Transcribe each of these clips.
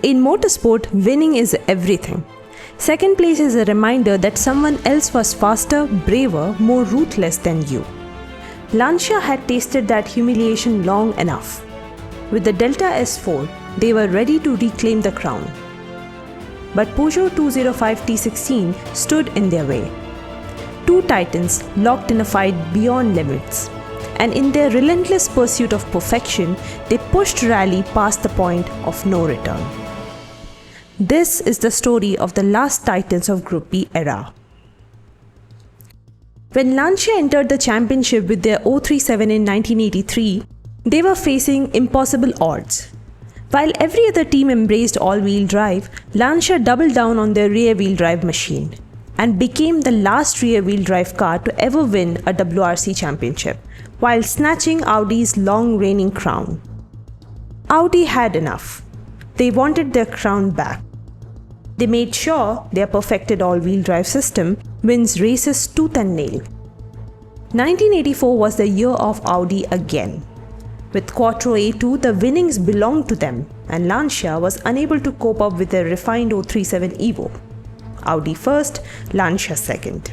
In motorsport, winning is everything. Second place is a reminder that someone else was faster, braver, more ruthless than you. Lancia had tasted that humiliation long enough. With the Delta S4, they were ready to reclaim the crown. But Peugeot 205 T16 stood in their way. Two titans locked in a fight beyond limits. And in their relentless pursuit of perfection, they pushed rally past the point of no return. This is the story of the last titans of Group B era. When Lancia entered the championship with their 037 in 1983, they were facing impossible odds. While every other team embraced all-wheel drive, Lancia doubled down on their rear-wheel drive machine and became the last rear-wheel drive car to ever win a WRC championship, while snatching Audi's long reigning crown. Audi had enough. They wanted their crown back. They made sure their perfected all-wheel drive system wins races tooth and nail. 1984 was the year of Audi again. With Quattro A2, the winnings belonged to them, and Lancia was unable to cope up with their refined 037 Evo. Audi first, Lancia second.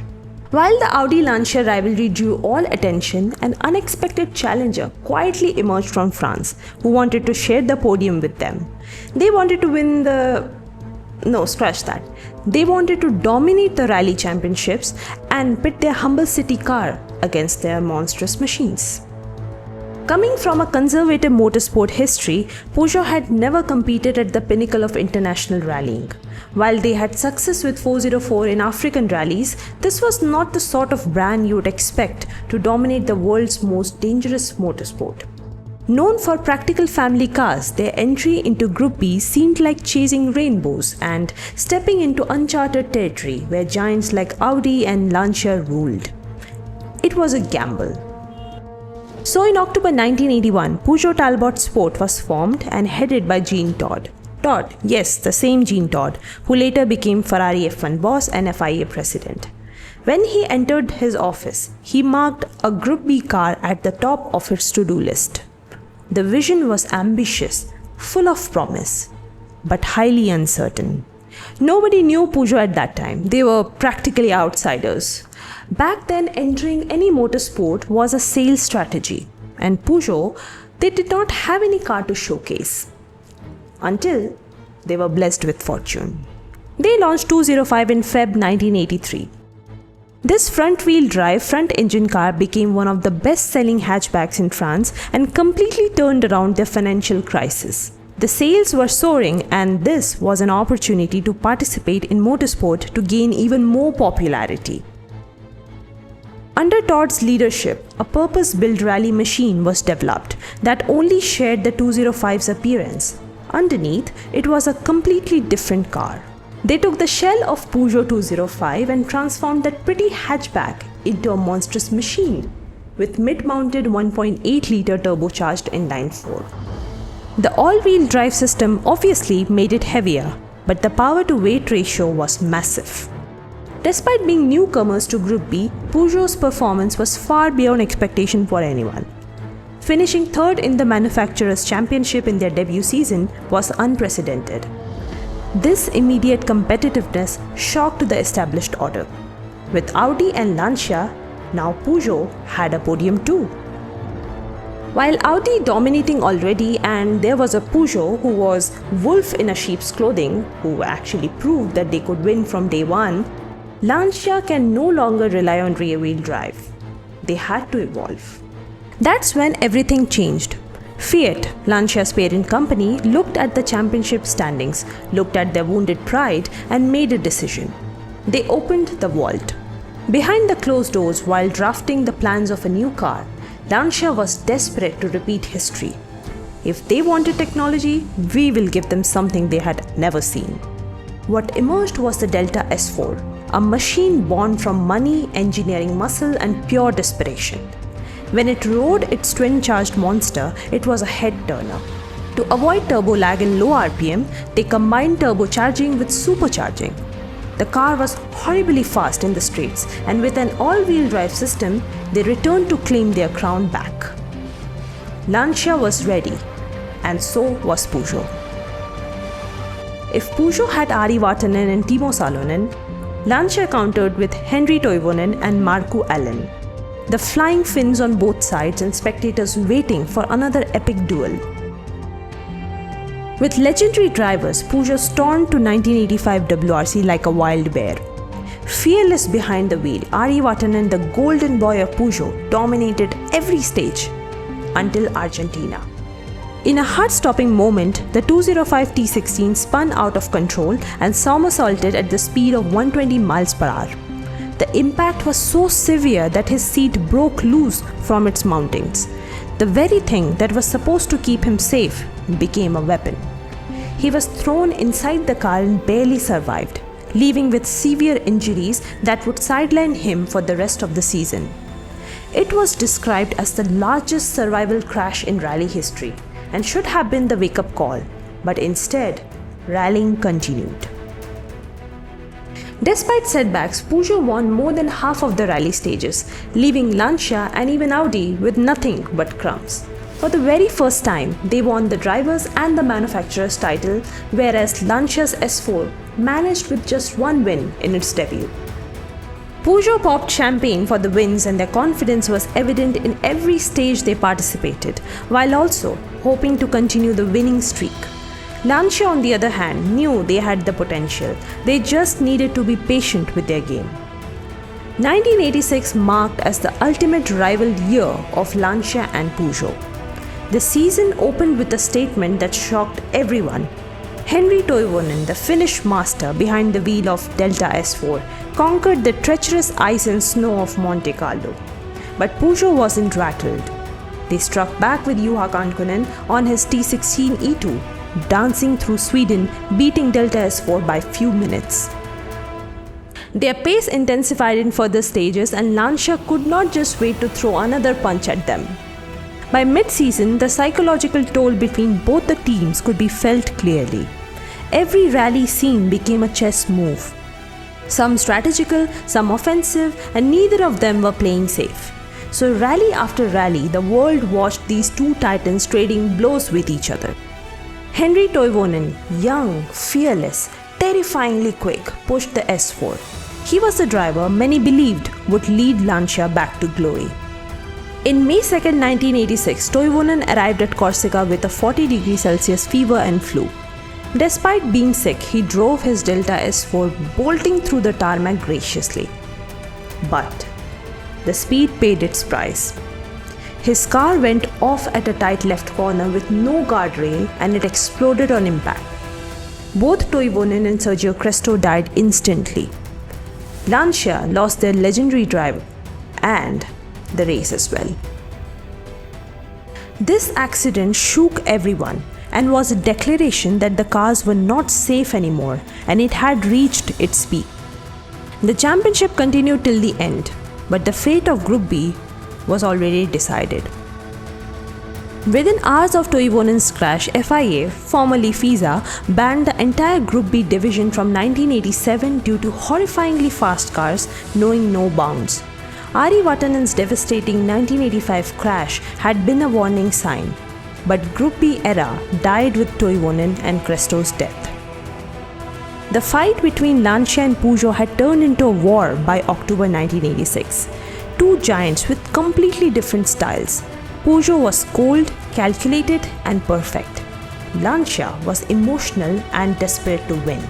While the Audi-Lancia rivalry drew all attention, an unexpected challenger quietly emerged from France, who wanted to share the podium with them. They wanted to win They wanted to dominate the rally championships and pit their humble city car against their monstrous machines. Coming from a conservative motorsport history, Peugeot had never competed at the pinnacle of international rallying. While they had success with 404 in African rallies, this was not the sort of brand you would expect to dominate the world's most dangerous motorsport. Known for practical family cars, their entry into Group B seemed like chasing rainbows and stepping into uncharted territory where giants like Audi and Lancia ruled. It was a gamble. So in October 1981, Peugeot Talbot Sport was formed and headed by Jean Todt. Todt, yes, the same Jean Todt, who later became Ferrari F1 boss and FIA president. When he entered his office, he marked a Group B car at the top of its to-do list. The vision was ambitious, full of promise, but highly uncertain. Nobody knew Peugeot at that time. They were practically outsiders. Back then, entering any motorsport was a sales strategy, and Peugeot, they did not have any car to showcase. Until they were blessed with fortune. They launched 205 in Feb 1983. This front-wheel drive, front-engine car became one of the best-selling hatchbacks in France and completely turned around their financial crisis. The sales were soaring, and this was an opportunity to participate in motorsport to gain even more popularity. Under Todt's leadership, a purpose-built rally machine was developed that only shared the 205's appearance. Underneath, it was a completely different car. They took the shell of Peugeot 205 and transformed that pretty hatchback into a monstrous machine with mid-mounted 1.8-liter turbocharged inline-4. The all-wheel drive system obviously made it heavier, but the power-to-weight ratio was massive. Despite being newcomers to Group B, Peugeot's performance was far beyond expectation for anyone. Finishing third in the manufacturer's championship in their debut season was unprecedented. This immediate competitiveness shocked the established order. With Audi and Lancia, now Peugeot had a podium too. While Audi dominating already, and there was a Peugeot who was wolf in a sheep's clothing, who actually proved that they could win from day one, Lancia can no longer rely on rear-wheel drive. They had to evolve. That's when everything changed. Fiat, Lancia's parent company, looked at the championship standings, looked at their wounded pride, and made a decision. They opened the vault. Behind the closed doors, while drafting the plans of a new car, Lancia was desperate to repeat history. If they wanted technology, we will give them something they had never seen. What emerged was the Delta S4, a machine born from money, engineering muscle, and pure desperation. When it rode its twin-charged monster, it was a head-turner. To avoid turbo lag and low RPM, they combined turbocharging with supercharging. The car was horribly fast in the straights, and with an all-wheel drive system, they returned to claim their crown back. Lancia was ready, and so was Peugeot. If Peugeot had Ari Vatanen and Timo Salonen, Lancia countered with Henri Toivonen and Markku Alén. The flying Finns on both sides and spectators waiting for another epic duel. With legendary drivers, Peugeot stormed to 1985 WRC like a wild bear. Fearless behind the wheel, Ari Vatanen, the golden boy of Peugeot, dominated every stage until Argentina. In a heart-stopping moment, the 205 T16 spun out of control and somersaulted at the speed of 120 miles per hour. The impact was so severe that his seat broke loose from its mountings. The very thing that was supposed to keep him safe became a weapon. He was thrown inside the car and barely survived, leaving with severe injuries that would sideline him for the rest of the season. It was described as the largest survival crash in rally history and should have been the wake-up call, but instead, rallying continued. Despite setbacks, Peugeot won more than half of the rally stages, leaving Lancia and even Audi with nothing but crumbs. For the very first time, they won the drivers' and the manufacturer's title, whereas Lancia's S4 managed with just one win in its debut. Peugeot popped champagne for the wins and their confidence was evident in every stage they participated, while also hoping to continue the winning streak. Lancia, on the other hand, knew they had the potential. They just needed to be patient with their game. 1986 marked as the ultimate rival year of Lancia and Peugeot. The season opened with a statement that shocked everyone. Henri Toivonen, the Finnish master behind the wheel of Delta S4, conquered the treacherous ice and snow of Monte Carlo. But Peugeot wasn't rattled. They struck back with Juha Kankkunen on his T16 E2, dancing through Sweden, beating Delta S4 by few minutes. Their pace intensified in further stages and Lancia could not just wait to throw another punch at them. By mid-season, the psychological toll between both the teams could be felt clearly. Every rally scene became a chess move. Some strategical, some offensive, and neither of them were playing safe. So rally after rally, the world watched these two titans trading blows with each other. Henri Toivonen, young, fearless, terrifyingly quick, pushed the S4. He was the driver many believed would lead Lancia back to glory. In May 2, 1986, Toivonen arrived at Corsica with a 40°C fever and flu. Despite being sick, he drove his Delta S4 bolting through the tarmac graciously. But the speed paid its price. His car went off at a tight left corner with no guardrail and it exploded on impact. Both Toivonen and Sergio Cresto died instantly. Lancia lost their legendary driver and the race as well. This accident shook everyone and was a declaration that the cars were not safe anymore and it had reached its peak. The championship continued till the end, but the fate of Group B was already decided. Within hours of Toivonen's crash, FIA, formerly FISA, banned the entire Group B division from 1987 due to horrifyingly fast cars knowing no bounds. Ari Vatanen's devastating 1985 crash had been a warning sign, but Group B era died with Toivonen and Cresto's death. The fight between Lancia and Peugeot had turned into a war by October 1986. Two giants with completely different styles. Peugeot was cold, calculated, and perfect. Lancia was emotional and desperate to win.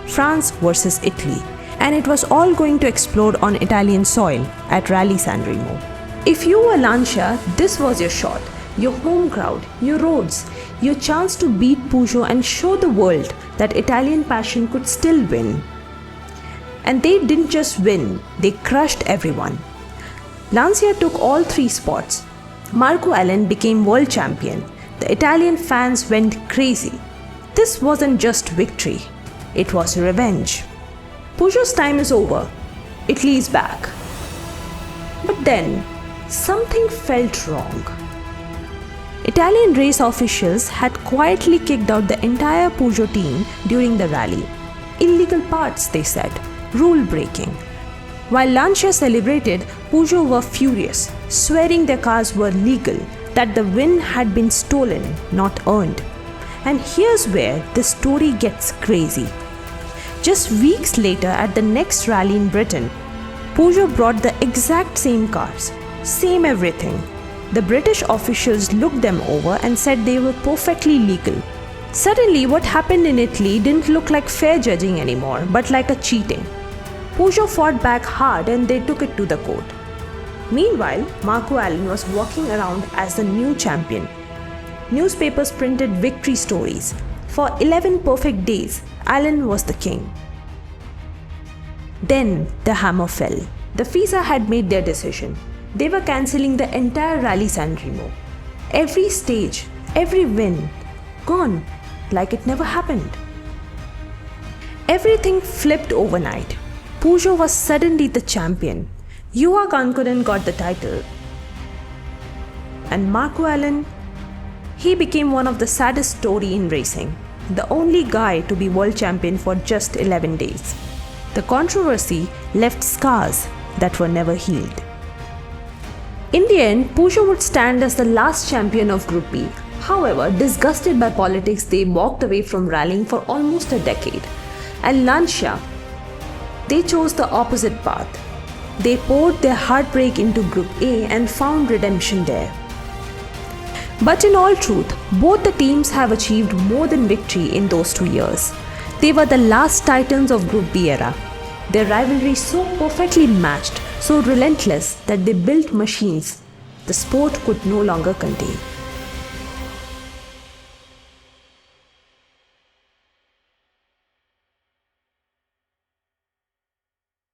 France versus Italy, and it was all going to explode on Italian soil at Rally San Remo. If you were Lancia, this was your shot, your home crowd, your roads, your chance to beat Peugeot and show the world that Italian passion could still win. And they didn't just win, they crushed everyone. Lancia took all three spots. Markku Alén became world champion. The Italian fans went crazy. This wasn't just victory, it was revenge. Peugeot's time is over. Italy is back. But then, something felt wrong. Italian race officials had quietly kicked out the entire Peugeot team during the rally. Illegal parts, they said. Rule breaking. While Lancia celebrated, Peugeot were furious, swearing their cars were legal, that the win had been stolen, not earned. And here's where the story gets crazy. Just weeks later, at the next rally in Britain, Peugeot brought the exact same cars, same everything. The British officials looked them over and said they were perfectly legal. Suddenly, what happened in Italy didn't look like fair judging anymore, but like a cheating. Peugeot fought back hard and they took it to the court. Meanwhile, Marco Allen was walking around as the new champion. Newspapers printed victory stories. For 11 perfect days, Allen was the king. Then the hammer fell. The FISA had made their decision. They were cancelling the entire Rally San Remo. Every stage, every win, gone like it never happened. Everything flipped overnight. Peugeot was suddenly the champion. Juha Kankkunen got the title. And Marco Allen, he became one of the saddest stories in racing. The only guy to be world champion for just 11 days. The controversy left scars that were never healed. In the end, Peugeot would stand as the last champion of Group B. However, disgusted by politics, they walked away from rallying for almost a decade. And Lancia, they chose the opposite path. They poured their heartbreak into Group A and found redemption there. But in all truth, both the teams have achieved more than victory in those 2 years. They were the last titans of Group B era. Their rivalry so perfectly matched, so relentless that they built machines the sport could no longer contain.